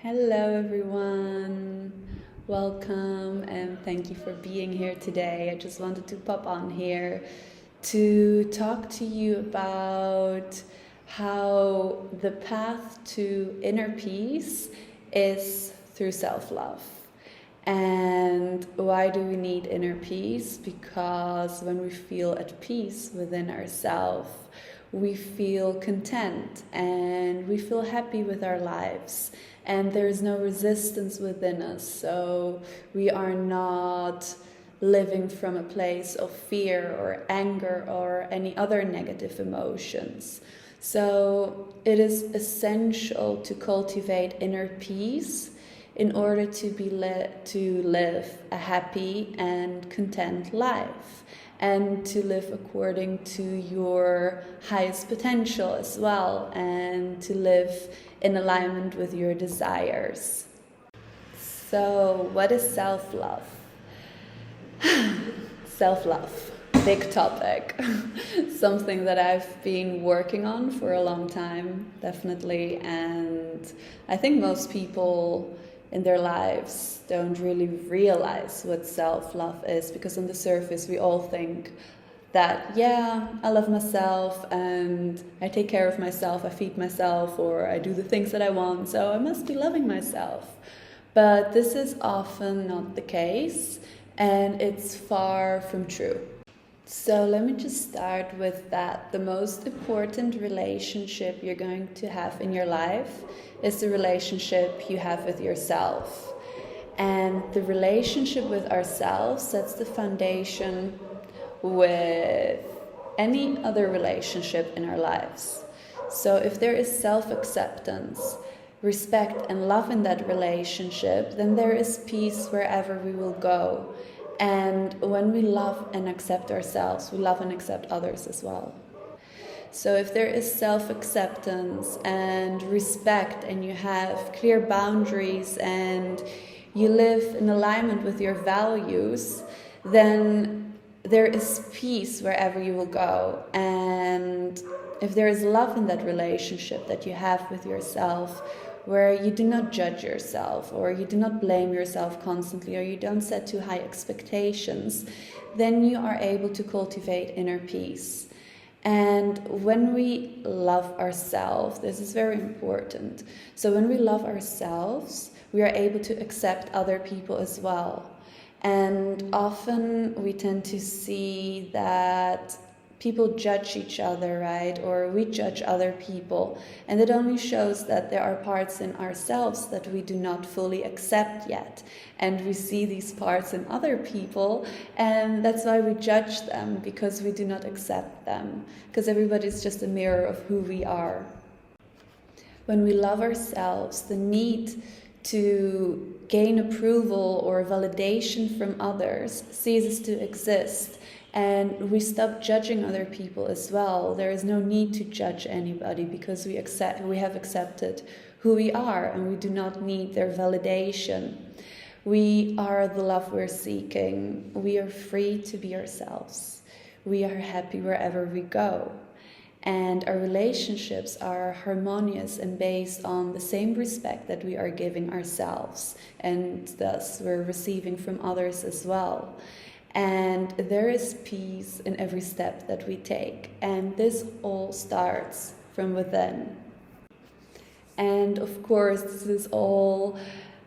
Hello, everyone. Welcome and thank you for being here today. I just wanted to pop on here to talk to you about how the path to inner peace is through self-love. And why do we need inner peace? Because when we feel at peace within ourselves, we feel content and we feel happy with our lives. And there is no resistance within us, so we are not living from a place of fear or anger or any other negative emotions. So it is essential to cultivate inner peace in order to live a happy and content life, and to live according to your highest potential as well, and to live in alignment with your desires. So, what is self-love? Self-love, big topic. Something that I've been working on for a long time, definitely. And I think most people in their lives don't really realize what self-love is, because on the surface we all think that, yeah, I love myself and I take care of myself, I feed myself, or I do the things that I want, so I must be loving myself. But this is often not the case, and it's far from true. So let me just start with that. The most important relationship you're going to have in your life is the relationship you have with yourself. And the relationship with ourselves sets the foundation with any other relationship in our lives. So if there is self-acceptance, respect and love in that relationship, then there is peace wherever we will go. And when we love and accept ourselves, we love and accept others as well. So if there is self-acceptance and respect, and you have clear boundaries and you live in alignment with your values, then there is peace wherever you will go. And if there is love in that relationship that you have with yourself, where you do not judge yourself, or you do not blame yourself constantly, or you don't set too high expectations, then you are able to cultivate inner peace. And when we love ourselves, this is very important. So when we love ourselves, we are able to accept other people as well. And often we tend to see that people judge each other, right? Or we judge other people. And it only shows that there are parts in ourselves that we do not fully accept yet. And we see these parts in other people, and that's why we judge them, because we do not accept them. Because everybody is just a mirror of who we are. When we love ourselves, the need to gain approval or validation from others ceases to exist. And we stop judging other people as well. There is no need to judge anybody, because we have accepted who we are, and we do not need their validation. We are the love we're seeking. We are free to be ourselves. We are happy wherever we go. And our relationships are harmonious and based on the same respect that we are giving ourselves, and thus we're receiving from others as well. And there is peace in every step that we take. And this all starts from within. And of course, this is all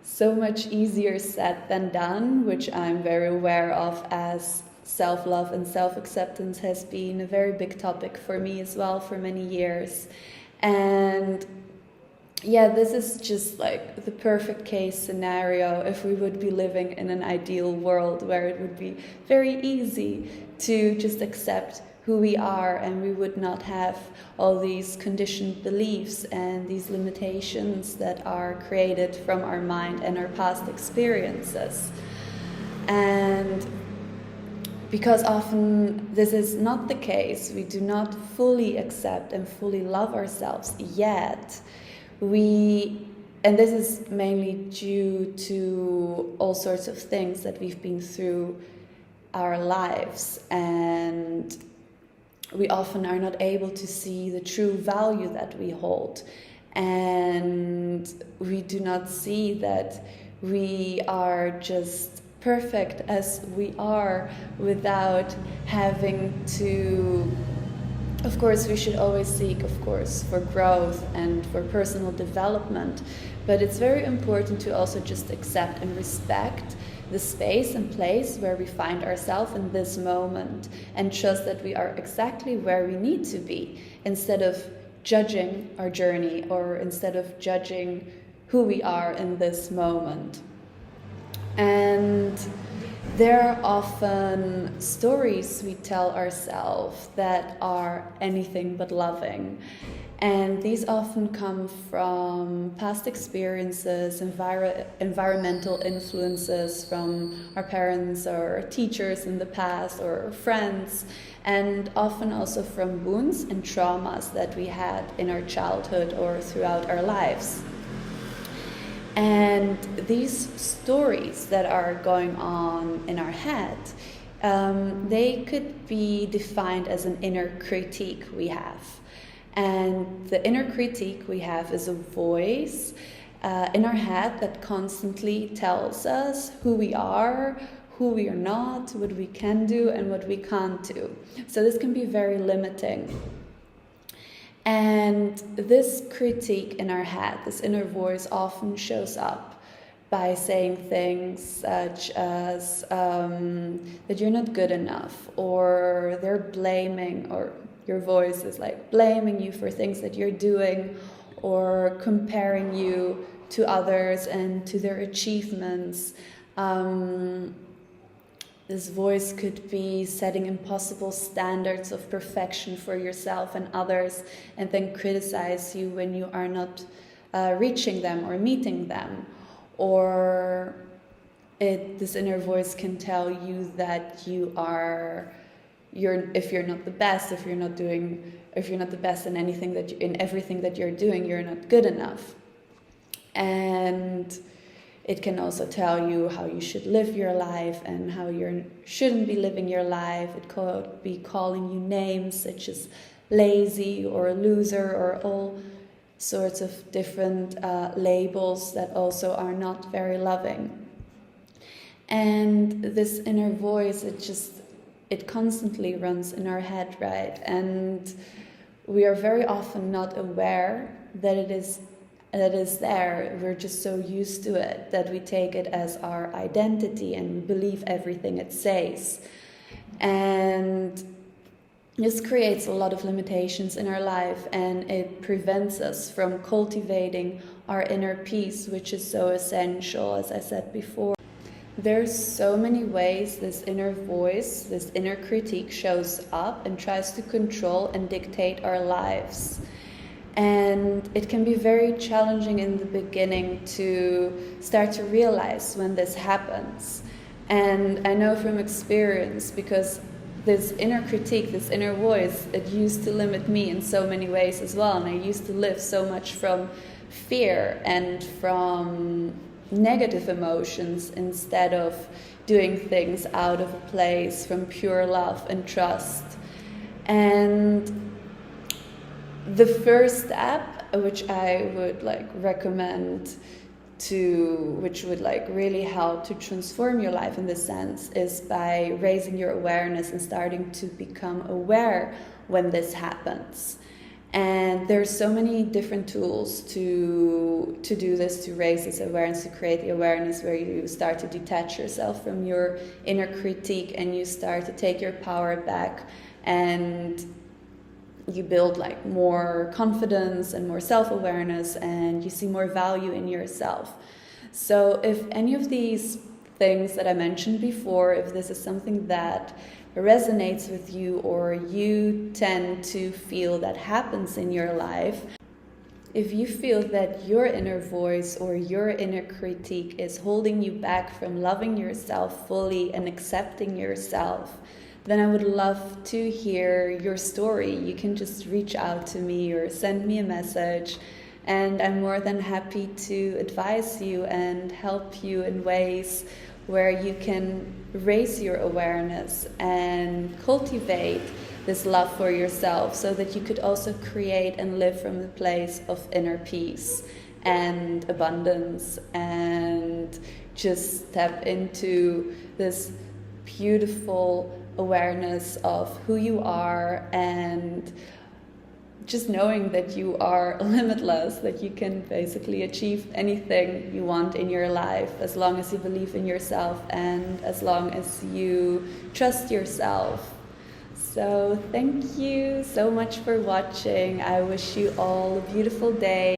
so much easier said than done, which I'm very aware of, as self-love and self-acceptance has been a very big topic for me as well for many years. And yeah, this is just like the perfect case scenario if we would be living in an ideal world, where it would be very easy to just accept who we are, and we would not have all these conditioned beliefs and these limitations that are created from our mind and our past experiences. And because often this is not the case, we do not fully accept and fully love ourselves yet. And this is mainly due to all sorts of things that we've been through our lives, and we often are not able to see the true value that we hold. and we do not see that we are just perfect as we are without having to. Of course, we should always seek, of course, for growth and for personal development, but it's very important to also just accept and respect the space and place where we find ourselves in this moment and trust that we are exactly where we need to be, instead of judging our journey or instead of judging who we are in this moment. And there are often stories we tell ourselves that are anything but loving. And these often come from past experiences, environmental influences from our parents or teachers in the past or friends, and often also from wounds and traumas that we had in our childhood or throughout our lives. And these stories that are going on in our head, they could be defined as an inner critique we have. And the inner critique we have is a voice in our head that constantly tells us who we are not, what we can do and what we can't do. So this can be very limiting. And this critique in our head, this inner voice, often shows up by saying things such as that you're not good enough, or they're blaming, or your voice is like blaming you for things that you're doing, or comparing you to others and to their achievements. This voice could be setting impossible standards of perfection for yourself and others, and then criticize you when you are not reaching them or meeting them. Or this inner voice can tell you that if you're not the best, if you're not the best in everything that you're doing, you're not good enough. And it can also tell you how you should live your life and how you shouldn't be living your life. It could be calling you names such as lazy or loser, or all sorts of different labels that also are not very loving. And this inner voice, it constantly runs in our head, right? And we are very often not aware that it is there. We're just so used to it that we take it as our identity and we believe everything it says. And this creates a lot of limitations in our life, and it prevents us from cultivating our inner peace, which is so essential, as I said before. There's so many ways this inner voice, this inner critique shows up and tries to control and dictate our lives. And it can be very challenging in the beginning to start to realize when this happens. And I know from experience, because this inner critique, this inner voice, it used to limit me in so many ways as well. And I used to live so much from fear and from negative emotions instead of doing things out of a place from pure love and trust. And the first step, which I would recommend which would really help to transform your life in this sense, is by raising your awareness and starting to become aware when this happens. And there's so many different tools to do this, to raise this awareness, to create the awareness where you start to detach yourself from your inner critique and you start to take your power back, and you build more confidence and more self-awareness, and you see more value in yourself. So if any of these things that I mentioned before, if this is something that resonates with you, or you tend to feel that happens in your life, if you feel that your inner voice or your inner critique is holding you back from loving yourself fully and accepting yourself, then I would love to hear your story. You can just reach out to me or send me a message, and I'm more than happy to advise you and help you in ways where you can raise your awareness and cultivate this love for yourself, so that you could also create and live from a place of inner peace and abundance, and just step into this beautiful awareness of who you are, and just knowing that you are limitless, that you can basically achieve anything you want in your life as long as you believe in yourself and as long as you trust yourself. So thank you so much for watching. I wish you all a beautiful day.